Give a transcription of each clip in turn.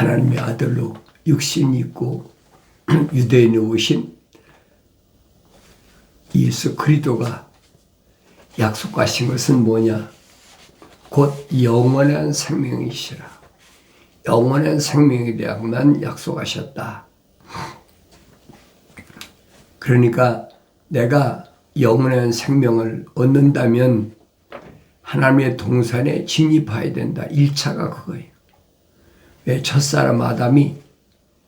하나님의 아들로 육신이 있고 유대인에 오신 예수 그리스도가 약속하신 것은 뭐냐? 곧 영원한 생명이시라. 영원한 생명에 대한만 약속하셨다. 그러니까 내가 영원한 생명을 얻는다면 하나님의 동산에 진입해야 된다. 1차가 그거예요. 왜 첫사람 아담이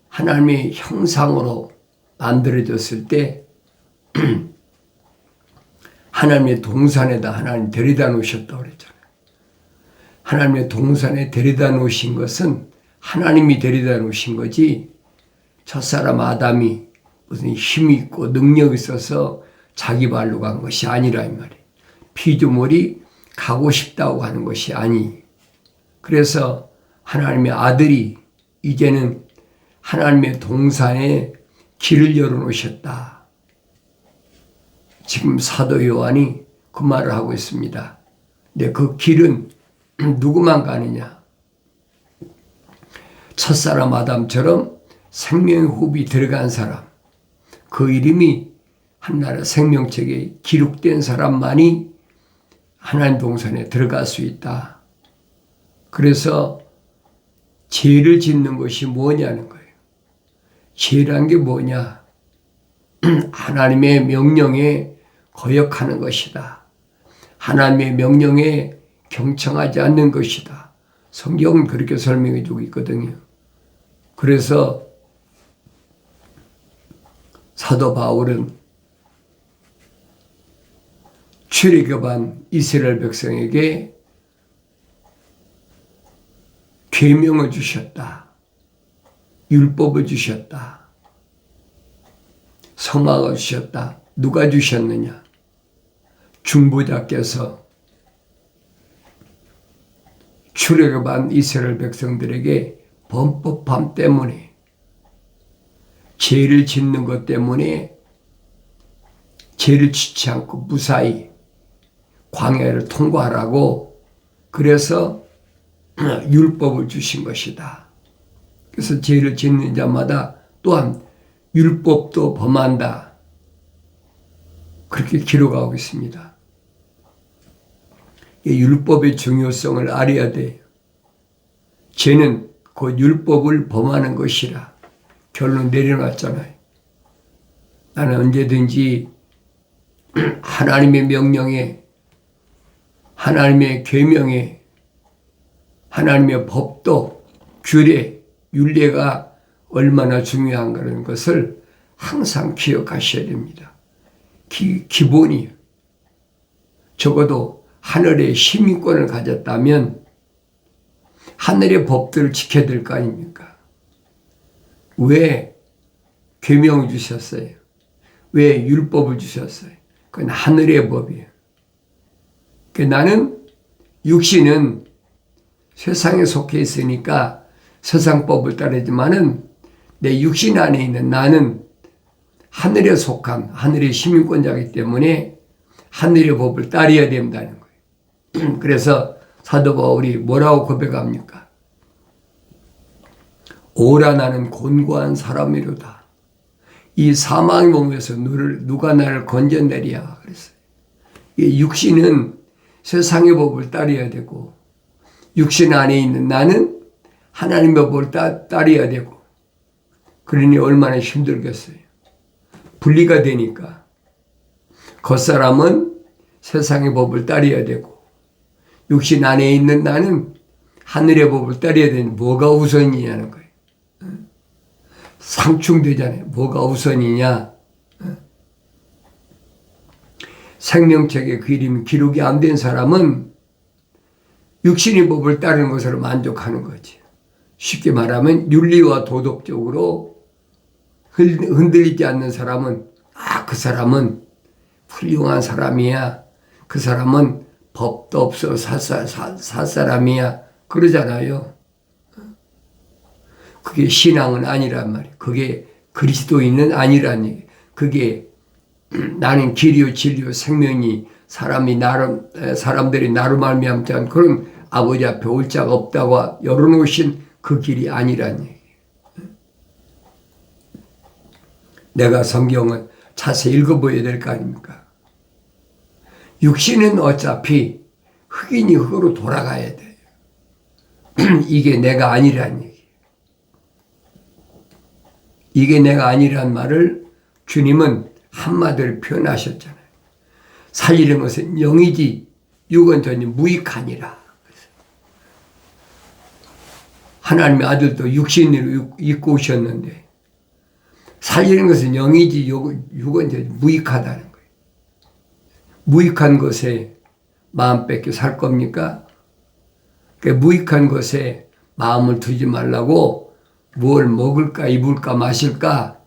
하나님의 형상으로 만들어졌을 때 하나님의 동산에다 하나님 데려다 놓으셨다고 그랬잖아요. 하나님의 동산에 데려다 놓으신 것은 하나님이 데려다 놓으신 거지 첫사람 아담이 무슨 힘이 있고 능력이 있어서 자기 발로 간 것이 아니라 이 말이에요. 피조물이 가고 싶다고 하는 것이 아니. 그래서 하나님의 아들이 이제는 하나님의 동산에 길을 열어놓으셨다. 지금 사도 요한이 그 말을 하고 있습니다. 근데 그 길은 누구만 가느냐? 첫사람 아담처럼 생명의 호흡이 들어간 사람, 그 이름이 한나라 생명책에 기록된 사람만이 하나님 동산에 들어갈 수 있다. 그래서 죄를 짓는 것이 뭐냐는 거예요. 죄란 게 뭐냐? 하나님의 명령에 거역하는 것이다. 하나님의 명령에 경청하지 않는 것이다. 성경은 그렇게 설명해 주고 있거든요. 그래서 사도 바울은 출애굽한 이스라엘 백성에게 계명을 주셨다. 율법을 주셨다. 성막을 주셨다. 누가 주셨느냐? 중보자께서 출애굽한 이스라엘 백성들에게 범법함 때문에 죄를 짓는 것 때문에 죄를 짓지 않고 무사히 광야를 통과하라고 그래서 율법을 주신 것이다. 그래서 죄를 짓는 자마다 또한 율법도 범한다. 그렇게 기록하고 있습니다. 이 율법의 중요성을 알아야 돼요. 죄는 그 율법을 범하는 것이라 결론 내려놨잖아요. 나는 언제든지 하나님의 명령에, 하나님의 계명에, 하나님의 법도, 규례, 율례가 얼마나 중요한가라는 것을 항상 기억하셔야 됩니다. 기본이에요. 적어도 하늘의 시민권을 가졌다면 하늘의 법들을 지켜야 될 거 아닙니까? 왜 계명을 주셨어요? 왜 율법을 주셨어요? 그건 하늘의 법이에요. 나는 육신은 세상에 속해 있으니까 세상 법을 따르지만은 내 육신 안에 있는 나는 하늘에 속한 하늘의 시민권자이기 때문에 하늘의 법을 따라야 된다는 거예요. 그래서 사도 바울이 뭐라고 고백합니까? 오라 나는 곤고한 사람이로다. 이 사망의 몸에서 누가 나를 건져내랴 그랬어요. 이 육신은 세상의 법을 따라야 되고 육신 안에 있는 나는 하나님의 법을 따라야 되고 그러니 얼마나 힘들겠어요. 분리가 되니까 겉사람은 세상의 법을 따라야 되고 육신 안에 있는 나는 하늘의 법을 따라야 되는데 뭐가 우선이냐는 거예요. 상충되잖아요. 뭐가 우선이냐. 생명책에 그 이름이 기록이 안 된 사람은 육신의 법을 따르는 것으로 만족하는 거지. 쉽게 말하면 윤리와 도덕적으로 흔들리지 않는 사람은 그 사람은 훌륭한 사람이야. 그 사람은 법도 없어 살 사람이야. 그러잖아요. 그게 신앙은 아니란 말이에요. 그게 그리스도인은 아니란 얘기예요. 그게 나는 길이요 진리요 생명이 사람들이 나로 말미암지 않은 그런 아버지 앞에 올 자가 없다고 열어놓으신 그 길이 아니란 얘기예요. 내가 성경을 자세히 읽어보아야 될 거 아닙니까? 육신은 어차피 흑인이 흑으로 돌아가야 돼요. 이게 내가 아니란 얘기예요. 이게 내가 아니란 말을 주님은 한마디로 표현하셨잖아요. 살리는 것은 영이지 육은 전혀 무익하니라. 하나님의 아들도 육신으로 입고 오셨는데 살리는 것은 영이지 육은 전혀 무익하다는 거예요. 무익한 것에 마음 뺏겨 살 겁니까? 그 무익한 것에 마음을 두지 말라고 뭘 먹을까 입을까 마실까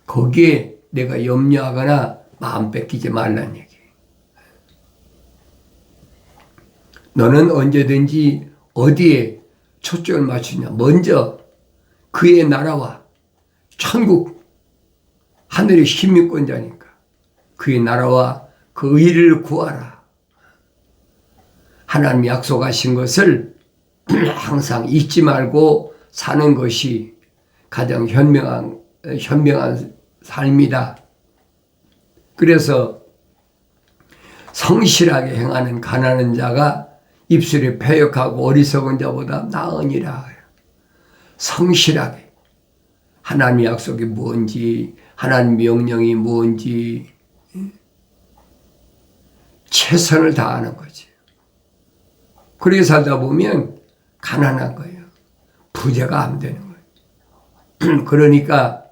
거기에 내가 염려하거나 마음 뺏기지 말라는 얘기예요. 너는 언제든지 어디에 초점을 맞추냐? 먼저 그의 나라와 천국, 하늘의 시민권자니까 그의 나라와 그 의를 구하라. 하나님이 약속하신 것을 항상 잊지 말고 사는 것이 가장 현명한 삶이다. 그래서 성실하게 행하는 가난한 자가 입술이 패역하고 어리석은 자보다 나으니라. 성실하게 하나님의 약속이 뭔지 하나님의 명령이 뭔지 최선을 다하는 거지. 그렇게 살다 보면 가난한 거예요. 부자가 안 되는 거예요. 그러니까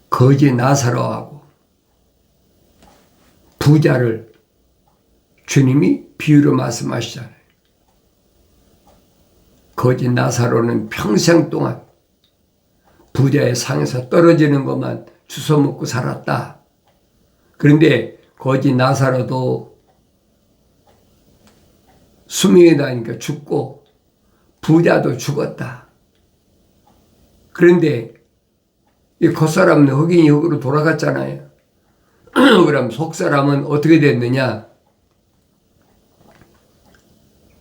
거지 나사로하고 부자를 주님이 비유로 말씀하시잖아요. 거지 나사로는 평생 동안 부자의 상에서 떨어지는 것만 주워 먹고 살았다. 그런데 거지 나사로도 수명이 다니까 죽고 부자도 죽었다. 그런데 이 겉사람은 흑인이 흑으로 돌아갔잖아요. 그럼 속사람은 어떻게 됐느냐?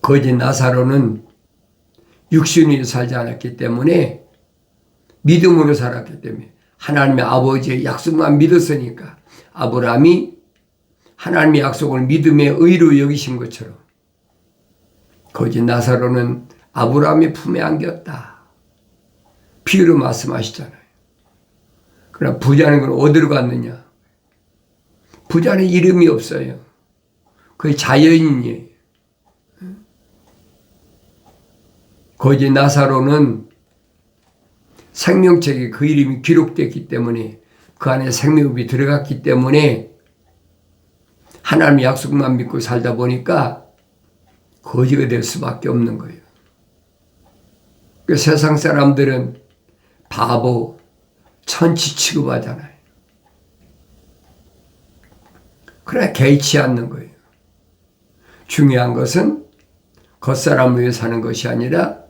거지 나사로는 육신으로 살지 않았기 때문에 믿음으로 살았기 때문에 하나님의 아버지의 약속만 믿었으니까 아브라함이 하나님의 약속을 믿음의 의로 여기신 것처럼 거지 나사로는 아브라함의 품에 안겼다. 비유로 말씀하시잖아요. 그러나 부자는 건 어디로 갔느냐? 부자는 이름이 없어요. 거의 자연인이에요. 거지 나사로는 생명책에 그 이름이 기록됐기 때문에 그 안에 생명이 들어갔기 때문에 하나님의 약속만 믿고 살다 보니까 거지가 될 수밖에 없는 거예요. 그 세상 사람들은 바보, 천치 취급하잖아요. 그러나 개의치 않는 거예요. 중요한 것은 겉사람을 위해 사는 것이 아니라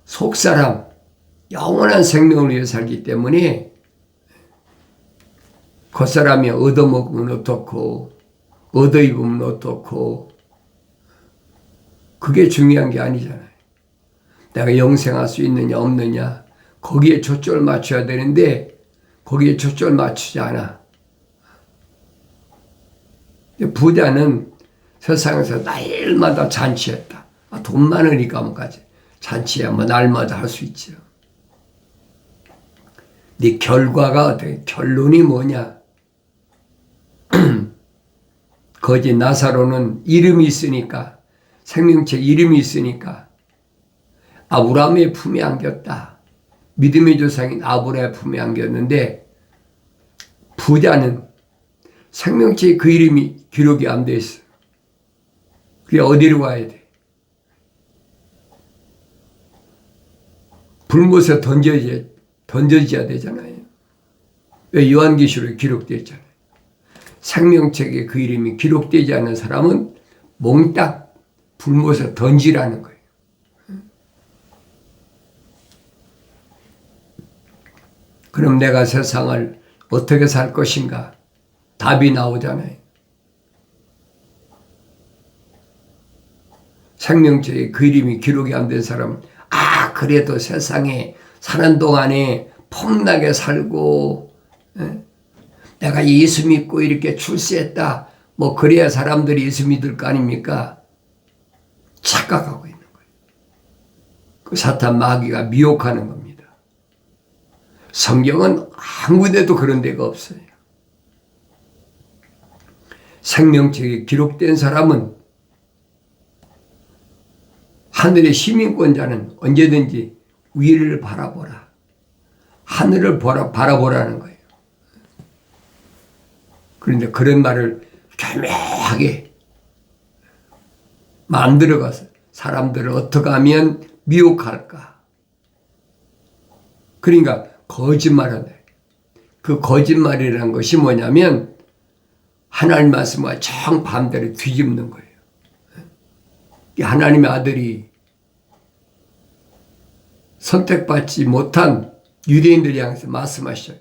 속사람, 영원한 생명을 위해 살기 때문에 겉사람이 얻어먹으면 어떻고 얻어입으면 어떻고 그게 중요한 게 아니잖아요. 내가 영생할 수 있느냐 없느냐 거기에 초점을 맞춰야 되는데 거기에 초점을 맞추지 않아. 부자는 세상에서 날마다 잔치했다. 돈 많으니까 뭐까지 잔치야 뭐 날마다 할 수 있죠. 네 결과가 어떻게 결론이 뭐냐? 거지 나사로는 이름이 있으니까 생명체 이름이 있으니까 아브라함의 품에 안겼다. 믿음의 조상인 아브라함의 품에 안겼는데 부자는 생명체에 그 이름이 기록이 안 돼 있어. 그게 어디로 가야 돼? 불못에 던져져야 되잖아요. 왜 요한계시록에 기록되어 있잖아요. 생명책에 그 이름이 기록되지 않은 사람은 몽땅 불못에 던지라는 거예요. 그럼 내가 세상을 어떻게 살 것인가? 답이 나오잖아요. 생명책에 그 이름이 기록이 안 된 사람은 그래도 세상에 사는 동안에 폼나게 살고 내가 예수 믿고 이렇게 출세했다 뭐 그래야 사람들이 예수 믿을 거 아닙니까? 착각하고 있는 거예요. 그 사탄 마귀가 미혹하는 겁니다. 성경은 아무 데도 그런 데가 없어요. 생명책에 기록된 사람은 하늘의 시민권자는 언제든지 위를 바라보라. 하늘을 바라보라는 거예요. 그런데 그런 말을 교묘하게 만들어가서 사람들을 어떻게 하면 미혹할까. 그러니까 거짓말하네. 그 거짓말이라는 것이 뭐냐면 하나님 말씀과 정반대로 뒤집는 거예요. 하나님의 아들이 선택받지 못한 유대인들 향해서 말씀하셔요.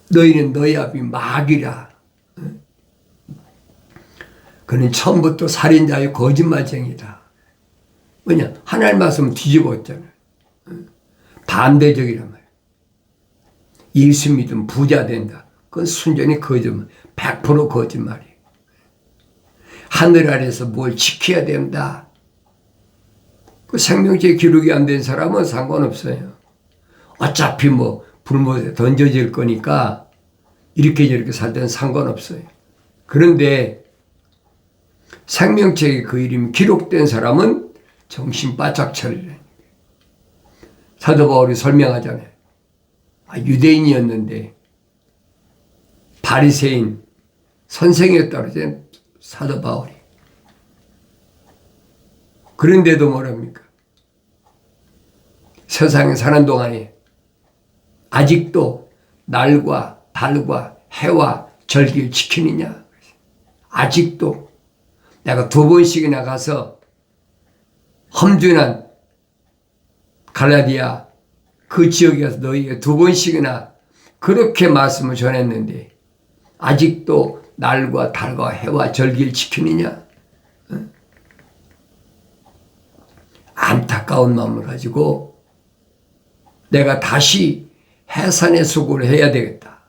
너희는 너희 아비 마귀라. 그는 처음부터 살인자의 거짓말쟁이다. 뭐냐? 하나님 말씀 뒤집었잖아요. 반대적이란 말이에요. 예수 믿으면 부자 된다. 그건 순전히 거짓말. 100% 거짓말이에요. 하늘 아래서 뭘 지켜야 된다. 그 생명체 기록이 안 된 사람은 상관없어요. 어차피 뭐 불못에 던져질 거니까 이렇게 저렇게 살 때는 상관없어요. 그런데 생명책에 그 이름이 기록된 사람은 정신 바짝 차리라는 거예요. 사도 바울이 설명하잖아요. 유대인이었는데 바리새인 선생이었다고 그러잖아요. 사도 바울이. 그런데도 뭐랍니까? 세상에 사는 동안에 아직도 날과 달과 해와 절기를 지키느냐? 아직도 내가 2번씩이나 가서 험준한 갈라디아 그 지역에 가서 너희에게 2번씩이나 그렇게 말씀을 전했는데 아직도 날과 달과 해와 절기를 지키느냐? 안타까운 마음을 가지고 내가 다시 해산의 수고를 해야 되겠다.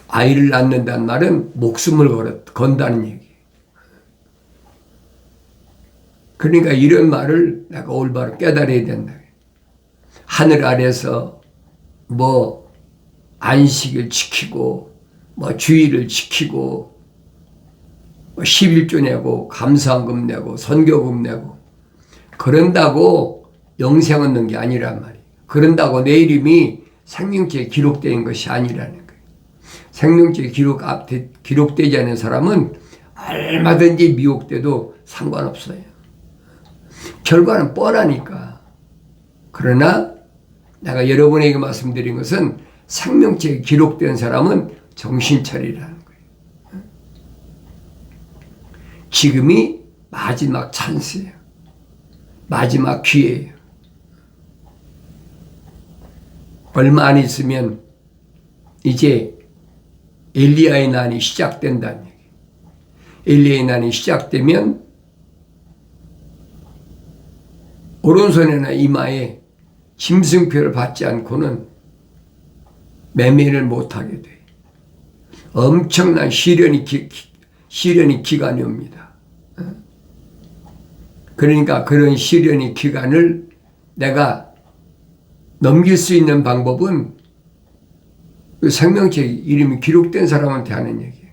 아이를 낳는다는 말은 목숨을 건다는 얘기예요. 그러니까 이런 말을 내가 올바로 깨달아야 된다. 하늘 아래서 뭐 안식을 지키고 뭐 주의를 지키고 뭐 11조 내고 감사헌금 내고 선교금 내고 그런다고 영생 얻는 게 아니란 말이에요. 그런다고 내 이름이 생명책에 기록된 것이 아니라는 거예요. 생명책에 기록되지 않은 사람은 얼마든지 미혹돼도 상관없어요. 결과는 뻔하니까. 그러나 내가 여러분에게 말씀드린 것은 생명책에 기록된 사람은 정신 차리라는 거예요. 지금이 마지막 찬스예요. 마지막 기회예요. 얼마 안 있으면 이제 엘리야의 난이 시작된다는 얘기예요. 엘리야의 난이 시작되면 오른손이나 이마에 짐승표를 받지 않고는 매매를 못하게 돼요. 엄청난 시련이 기간이 옵니다. 그러니까 그런 시련의 기간을 내가 넘길 수 있는 방법은 그 생명책 이름이 기록된 사람한테 하는 얘기예요.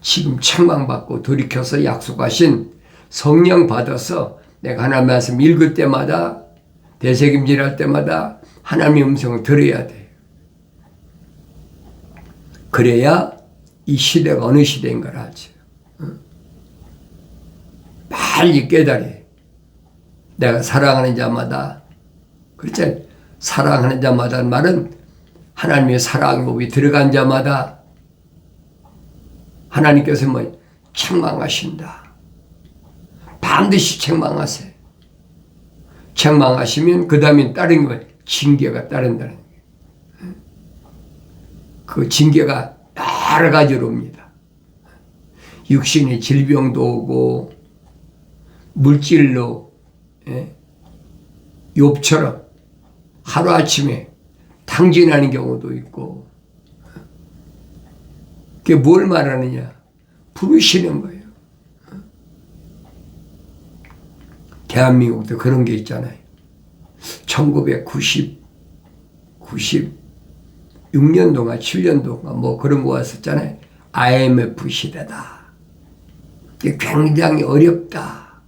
지금 책망받고 돌이켜서 약속하신 성령 받아서 내가 하나님 말씀 읽을 때마다 대책임질할 때마다 하나님의 음성을 들어야 돼요. 그래야 이 시대가 어느 시대인 걸 알죠. 빨리 깨달아요. 내가 사랑하는 자마다, 그렇지? 사랑하는 자마다는 말은 하나님의 사랑의 법이 들어간 자마다 하나님께서 뭐 책망하신다. 반드시 책망하세요. 책망하시면 그 다음에 다른 게 징계가 따른다는 거예요. 그 징계가 여러 가지로 옵니다. 육신의 질병도 오고 물질로 욥처럼 하루아침에 탕진하는 경우도 있고. 그게 뭘 말하느냐? 부르시는 거예요. 대한민국도 그런 게 있잖아요. 1996년도가 7년도가 뭐 그런 거 왔었잖아요. IMF 시대다. 이게 굉장히 어렵다.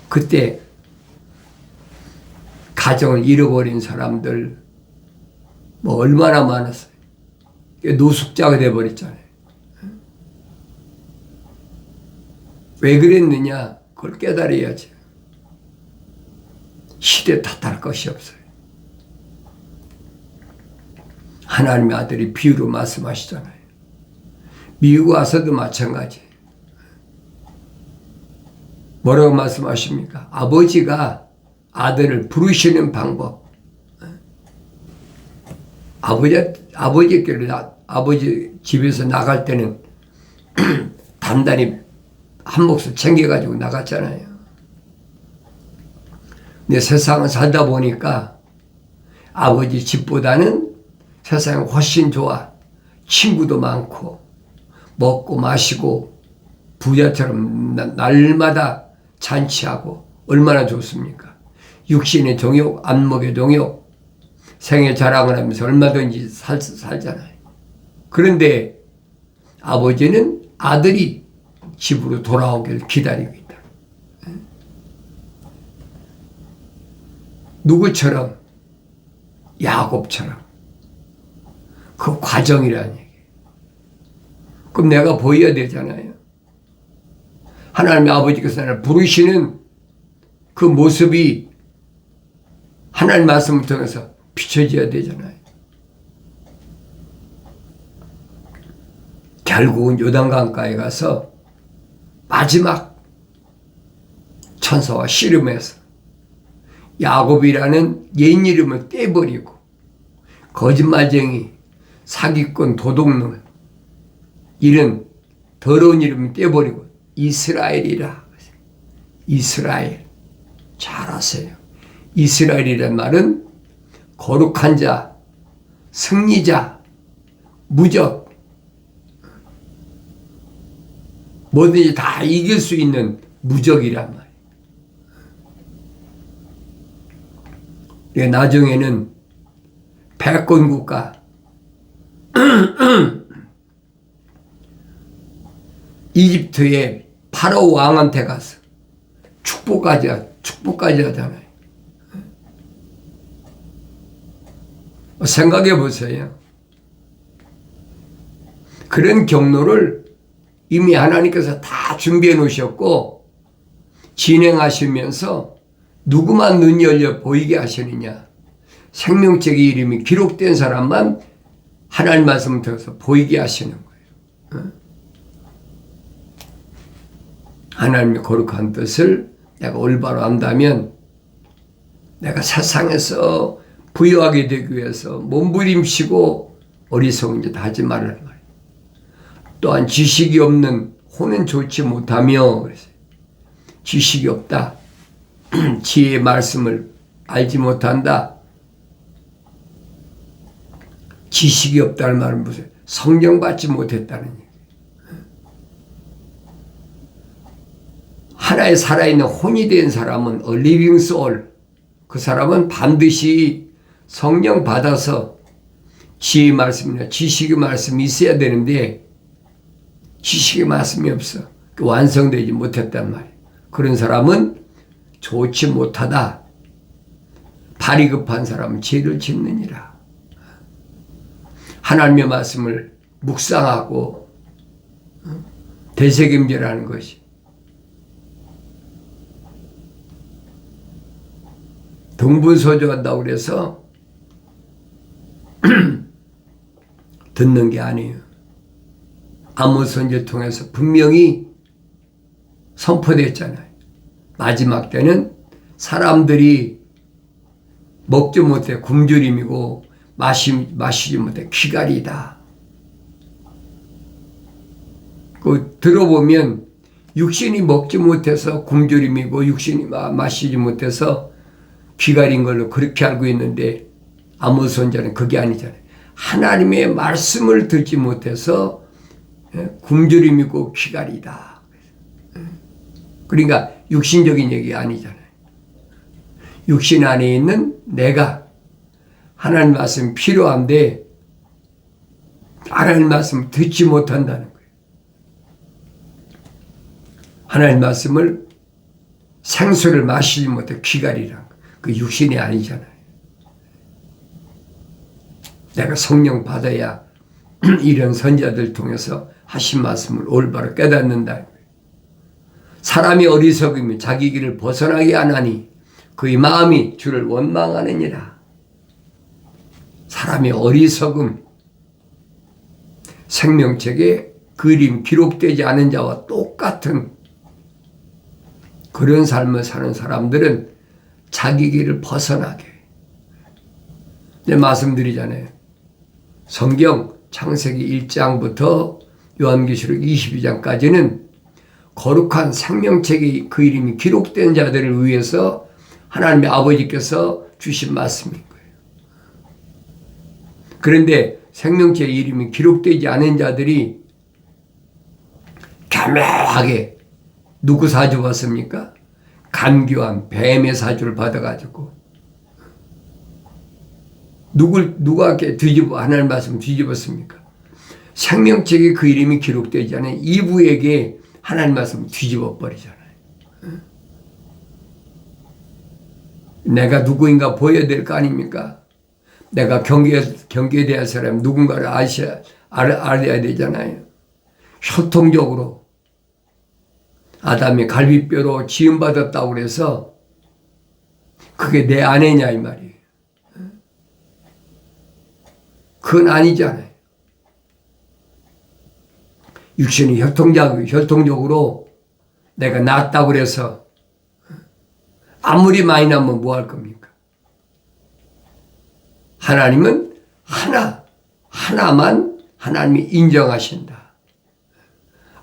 그때 가정을 잃어버린 사람들 뭐 얼마나 많았어요. 노숙자가 돼버렸잖아요. 왜 그랬느냐? 그걸 깨달아야지. 시대 탓할 것이 없어요. 하나님의 아들이 비유로 말씀하시잖아요. 미국 와서도 마찬가지. 뭐라고 말씀하십니까? 아버지가 아들을 부르시는 방법. 아버지 집에서 나갈 때는 단단히 한 몫을 챙겨가지고 나갔잖아요. 근데 세상을 살다 보니까 아버지 집보다는 세상이 훨씬 좋아. 친구도 많고 먹고 마시고 부자처럼 날마다 잔치하고 얼마나 좋습니까? 육신의 정욕, 안목의 정욕, 생애 자랑을 하면서 얼마든지 살잖아요. 그런데 아버지는 아들이 집으로 돌아오길 기다리고 있다. 누구처럼? 야곱처럼. 그 과정이라는 얘기예요. 그럼 내가 보여야 되잖아요. 하나님의 아버지께서 나를 부르시는 그 모습이 하나님 말씀을 통해서 비춰져야 되잖아요. 결국은 요단강가에 가서 마지막 천사와 씨름해서 야곱이라는 옛 이름을 떼버리고 거짓말쟁이, 사기꾼, 도둑놈 이런 더러운 이름을 떼버리고 이스라엘이라. 이스라엘. 잘 아세요. 이스라엘이란 말은 거룩한 자, 승리자, 무적, 뭐든지 다 이길 수 있는 무적이란 말이에요. 나중에는 패권 국가, 이집트의 파라오 왕한테 가서 축복까지 하잖아요. 생각해 보세요. 그런 경로를 이미 하나님께서 다 준비해 놓으셨고 진행하시면서 누구만 눈 열려 보이게 하시느냐. 생명책의 이름이 기록된 사람만 하나님 말씀을 통해서 보이게 하시는 거예요. 하나님의 거룩한 뜻을 내가 올바로 안다면 내가 세상에서 부유하게 되기 위해서 몸부림치고 어리석은 짓 하지 말라는 말이에요. 또한 지식이 없는 혼은 좋지 못하며 그랬어요. 지식이 없다. 지혜의 말씀을 알지 못한다. 지식이 없다는 말은 무슨 성령 받지 못했다는 얘기예요. 하나의 살아있는 혼이 된 사람은 a living soul, 그 사람은 반드시 성령 받아서 지혜의 말씀이나 지식의 말씀이 있어야 되는데 지식의 말씀이 없어. 완성되지 못했단 말이에요. 그런 사람은 좋지 못하다. 발이 급한 사람은 죄를 짓느니라. 하나님의 말씀을 묵상하고 되새김질하는 것이 동분서주한다고 그래서 듣는 게 아니에요. 아모스 선지를 통해서 분명히 선포됐잖아요. 마지막 때는 사람들이 먹지 못해 굶주림이고 마시지 못해 귀갈이다. 그 들어보면 육신이 먹지 못해서 굶주림이고 육신이 마시지 못해서 기갈인 걸로 그렇게 알고 있는데 아무 손자는 그게 아니잖아요. 하나님의 말씀을 듣지 못해서 굶주림이고 기갈이다. 그러니까 육신적인 얘기 아니잖아요. 육신 안에 있는 내가 하나님 말씀 필요한데 하나님 말씀 듣지 못한다는 거예요. 하나님 말씀을 생수를 마시지 못해 기갈이란 거. 그 육신이 아니잖아요. 내가 성령 받아야 이런 선자들 통해서 하신 말씀을 올바로 깨닫는다. 사람이 어리석으면 자기 길을 벗어나게 하나니 그의 마음이 주를 원망하느니라. 사람이 어리석음, 생명책에 그림 기록되지 않은 자와 똑같은 그런 삶을 사는 사람들은 자기 길을 벗어나게. 내 말씀드리잖아요. 성경 창세기 1장부터 요한계시록 22장까지는 거룩한 생명책에 그 이름이 기록된 자들을 위해서 하나님의 아버지께서 주신 말씀인 거예요. 그런데 생명책에 이름이 기록되지 않은 자들이 교묘하게 누구 사주 받습니까? 간교한 뱀의 사주를 받아가지고 누가 뒤집어 하나님 말씀 뒤집었습니까? 생명책에 그 이름이 기록되지 않은 이부에게 하나님 말씀 뒤집어 버리잖아요. 내가 누구인가 보여야 될 거 아닙니까? 내가 경계에 대한 사람 누군가를 알아야 되잖아요. 혈통적으로 아담이 갈비뼈로 지음받았다고 그래서 그게 내 아내냐 이 말이에요. 그건 아니잖아요. 육신이 혈통적으로 내가 낫다고 그래서 아무리 많이 나면 뭐 할 겁니까? 하나님은 하나만 하나님이 인정하신다.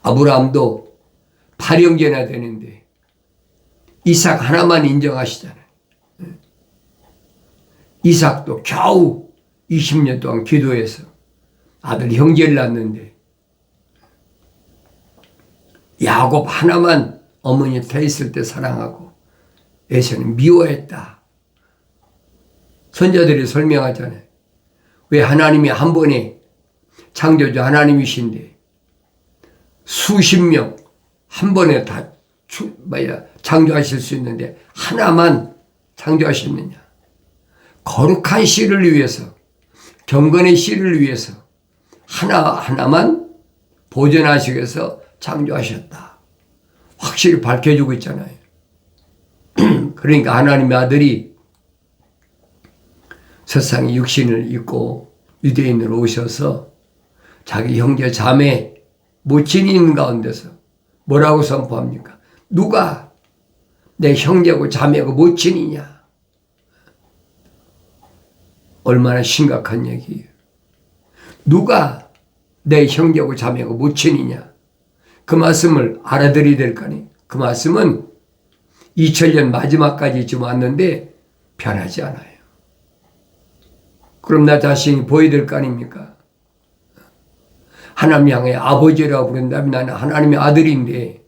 아브라함도 8형제나 되는데 이삭 하나만 인정하시잖아요. 이삭도 겨우 20년 동안 기도해서 아들 형제를 낳았는데 야곱 하나만 어머니 태 있을 때 사랑하고 에서는 미워했다. 선자들이 설명하잖아요. 왜 하나님이 한 번에 창조주 하나님이신데 수십 명 한 번에 다 창조하실 수 있는데 하나만 창조하셨느냐. 거룩한 씨를 위해서 경건의 씨를 위해서 하나만 보존하시기 위해서 창조하셨다. 확실히 밝혀주고 있잖아요. 그러니까 하나님의 아들이 세상에 육신을 입고 유대인으로 오셔서 자기 형제 자매 모친이 있는 가운데서 뭐라고 선포합니까? 누가 내 형제고 자매고 모친이냐? 얼마나 심각한 얘기예요. 누가 내 형제고 자매고 모친이냐? 그 말씀을 알아들어야 될 거 아니에요. 그 말씀은 2000년 마지막까지 지금 왔는데 변하지 않아요. 그럼 나 자신이 보여야 될 거 아닙니까? 하나님 향해 아버지라고 부른다면 나는 하나님의 아들인데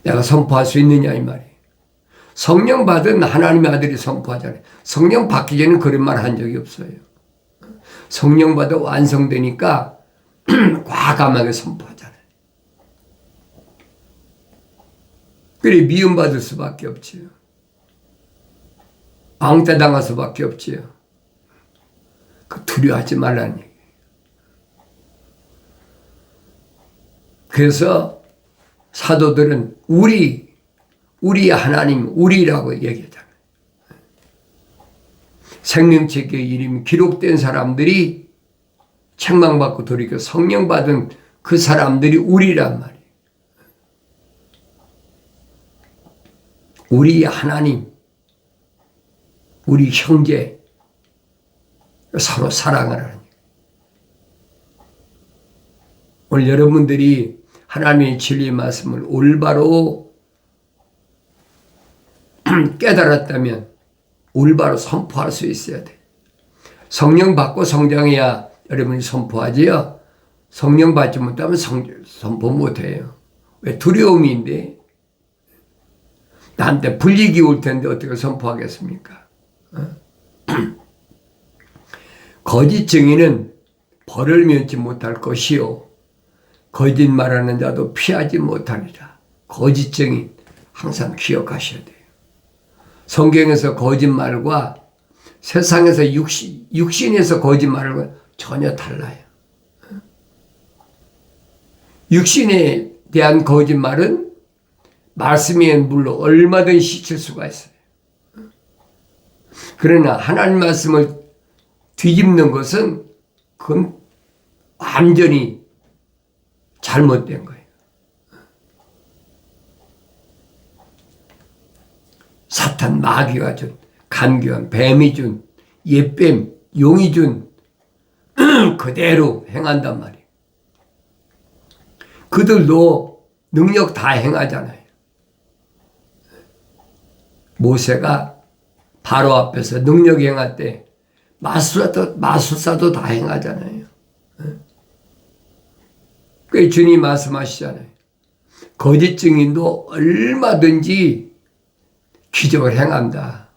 내가 선포할 수 있느냐 이 말이에요. 성령 받은 하나님의 아들이 선포하잖아요. 성령 받기 전에는 그런 말 한 적이 없어요. 성령 받아 완성되니까 과감하게 선포하잖아요. 그래 미움받을 수밖에 없지요. 왕따 당할 수밖에 없지요. 그 두려워하지 말라는 얘기예요. 그래서 사도들은 우리 하나님, 우리라고 얘기하잖아요. 생명책에 이름이 기록된 사람들이 책망받고 돌이켜 성령 받은 그 사람들이 우리란 말이에요. 우리 하나님, 우리 형제, 서로 사랑하라는 얘기예요. 오늘 여러분들이 하나님의 진리의 말씀을 올바로 깨달았다면 올바로 선포할 수 있어야 돼. 성령 받고 성장해야 여러분이 선포하지요. 성령 받지 못하면 선포 못해요. 왜? 두려움인데. 나한테 불이익이 올 텐데 어떻게 선포하겠습니까? 거짓 증인은 벌을 면치 못할 것이요 거짓말하는 자도 피하지 못하리라. 거짓 증인 항상 기억하셔야 돼요. 성경에서 거짓말과 세상에서 육신에서 거짓말과 전혀 달라요. 육신에 대한 거짓말은 말씀의 물로 얼마든지 씻을 수가 있어요. 그러나 하나님 말씀을 뒤집는 것은 그건 완전히 잘못된 거예요. 사탄 마귀가 준, 간교한 뱀이 준, 옛뱀, 용이 준 그대로 행한단 말이에요. 그들도 능력 다 행하잖아요. 모세가 바로 앞에서 능력 행할 때 마술사도 다 행하잖아요. 그 주님 말씀하시잖아요. 거짓 증인도 얼마든지 기적을 행한다.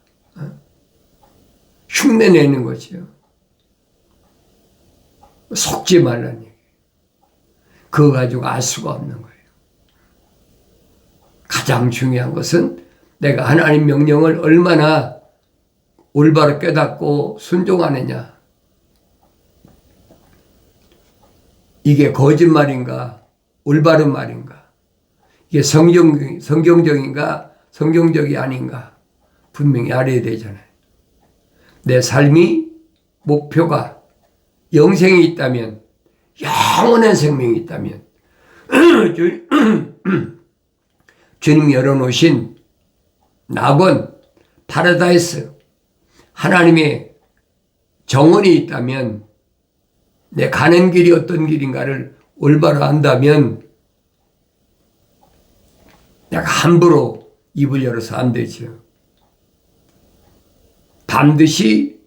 흉내내는 거죠. 속지 말라는 얘기. 그거 가지고 알 수가 없는 거예요. 가장 중요한 것은 내가 하나님 명령을 얼마나 올바로 깨닫고 순종하느냐. 이게 거짓말인가 올바른 말인가, 이게 성경적인가 성경적이 아닌가 분명히 알아야 되잖아요. 내 삶이 목표가 영생이 있다면, 영원한 생명이 있다면 주님이 열어놓으신 낙원, 파라다이스, 하나님의 정원이 있다면, 내 가는 길이 어떤 길인가를 올바로 안다면 내가 함부로 입을 열어서 안 되죠. 반드시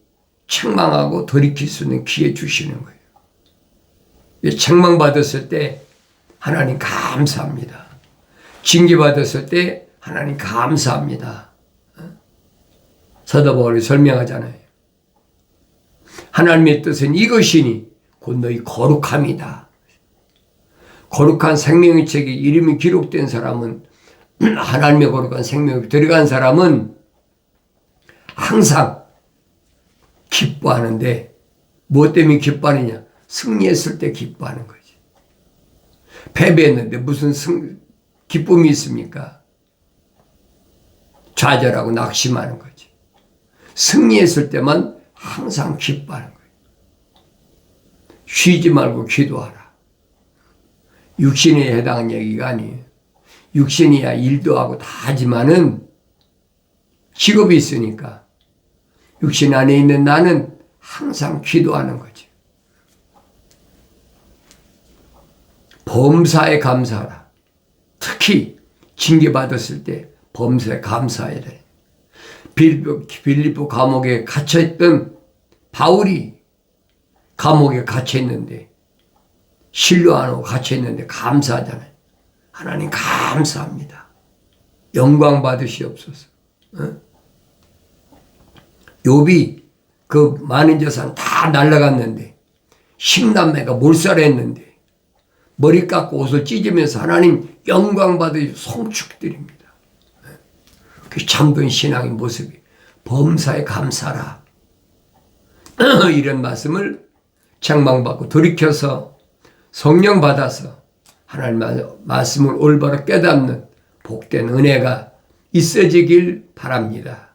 책망하고 돌이킬 수 있는 기회 주시는 거예요. 책망받았을 때 하나님 감사합니다. 징계받았을 때 하나님 감사합니다. 사도 바울이 설명하잖아요. 하나님의 뜻은 이것이니 곧 너희 거룩함이다. 거룩한 생명의 책에 이름이 기록된 사람은, 하나님의 거룩한 생명에 들어간 사람은 항상 기뻐하는데, 무엇 때문에 기뻐하느냐? 승리했을 때 기뻐하는 거지. 패배했는데 무슨 기쁨이 있습니까? 좌절하고 낙심하는 거지. 승리했을 때만 항상 기뻐하는 거예요. 쉬지 말고 기도하라. 육신에 해당한 얘기가 아니에요. 육신이야 일도 하고 다 하지만은 직업이 있으니까 육신 안에 있는 나는 항상 기도하는 거지. 범사에 감사하라. 특히 징계받았을 때 범사에 감사해야 돼. 빌립보 감옥에 갇혀있던 바울이 감옥에 갇혀있는데, 신료 안 하고 갇혀있는데 감사하잖아요. 하나님 감사합니다. 영광 받으시옵소서. 욥이 그 많은 재산 다 날라갔는데 10남매가 몰살했는데 머리 깎고 옷을 찢으면서 하나님 영광 받으시고 송축드립니다. 그 참된 신앙의 모습이 범사에 감사라. 이런 말씀을 책망받고 돌이켜서 성령 받아서 하나님 말씀을 올바로 깨닫는 복된 은혜가 있어지길 바랍니다.